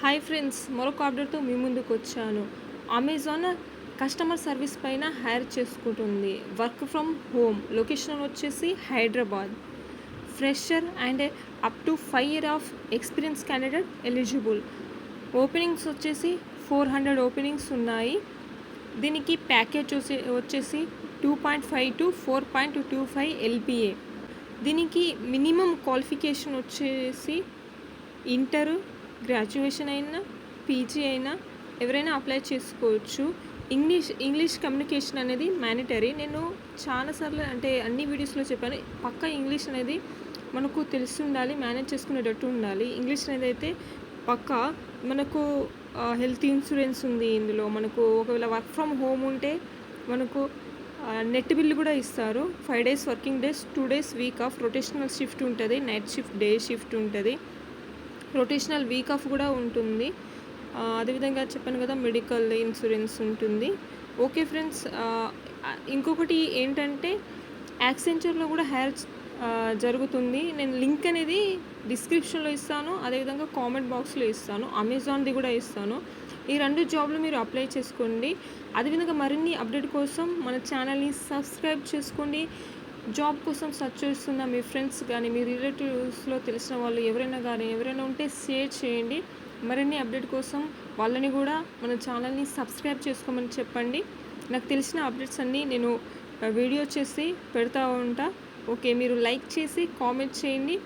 Hi friends, మరొక అప్డేట్తో మీ ముందుకు వచ్చాను. అమెజాన్ కస్టమర్ సర్వీస్ పైన హైర్ చేసుకుంటుంది. వర్క్ ఫ్రమ్ హోమ్, లొకేషన్ వచ్చేసి Hyderabad. Fresher and up to 5 years of experience candidate eligible. Openings వచ్చేసి 400 ఓపెనింగ్స్ ఉన్నాయి. దీనికి ప్యాకేజ్ వచ్చేసి 2.5 to 4.25 LPA. దీనికి మినిమం క్వాలిఫికేషన్ వచ్చేసి ఇంటర్, గ్రాడ్యుయేషన్ అయినా, పీజీ అయినా ఎవరైనా అప్లై చేసుకోవచ్చు. ఇంగ్లీష్ కమ్యూనికేషన్ అనేది మ్యాండేటరీ. నేను చాలాసార్లు అంటే అన్ని వీడియోస్లో చెప్పాను, పక్కా ఇంగ్లీష్ అనేది మనకు తెలిసి ఉండాలి, మేనేజ్ చేసుకునేటట్టు ఉండాలి. ఇంగ్లీష్ అనేది అయితే పక్కా. మనకు హెల్త్ ఇన్సూరెన్స్ ఉంది ఇందులో. మనకు ఒకవేళ వర్క్ ఫ్రమ్ హోమ్ ఉంటే మనకు నెట్ బిల్ కూడా ఇస్తారు. 5 days working days, 2 days week off. Rotational shift ఉంటుంది, నైట్ షిఫ్ట్, డే షిఫ్ట్ ఉంటుంది. రొటేషనల్ వీక్ ఆఫ్ కూడా ఉంటుంది. అదేవిధంగా చెప్పాను కదా, మెడికల్ ఇన్సూరెన్స్ ఉంటుంది. ఓకే ఫ్రెండ్స్, ఇంకొకటి ఏంటంటే యాక్సెంచర్లో కూడా హైర్ జరుగుతుంది. నేను లింక్ అనేది డిస్క్రిప్షన్లో ఇస్తాను, అదేవిధంగా కామెంట్ బాక్స్లో ఇస్తాను, అమెజాన్ది కూడా ఇస్తాను. ఈ 2 జాబ్లు మీరు అప్లై చేసుకోండి. అదేవిధంగా మరిన్ని అప్డేట్ కోసం మన ఛానల్ని సబ్స్క్రైబ్ చేసుకోండి. జాబ్ కోసం సెర్చ్ చేస్తున్న మీ ఫ్రెండ్స్ కానీ, మీ రిలేటివ్స్లో తెలిసిన వాళ్ళు ఎవరైనా ఉంటే షేర్ చేయండి. మరిన్ని అప్డేట్ కోసం వాళ్ళని కూడా మన ఛానల్ని సబ్స్క్రైబ్ చేసుకోమని చెప్పండి. నాకు తెలిసిన అప్డేట్స్ అన్నీ నేను వీడియో చేసి పెడతా ఉంటా. ఓకే, మీరు లైక్ చేసి కామెంట్ చేయండి.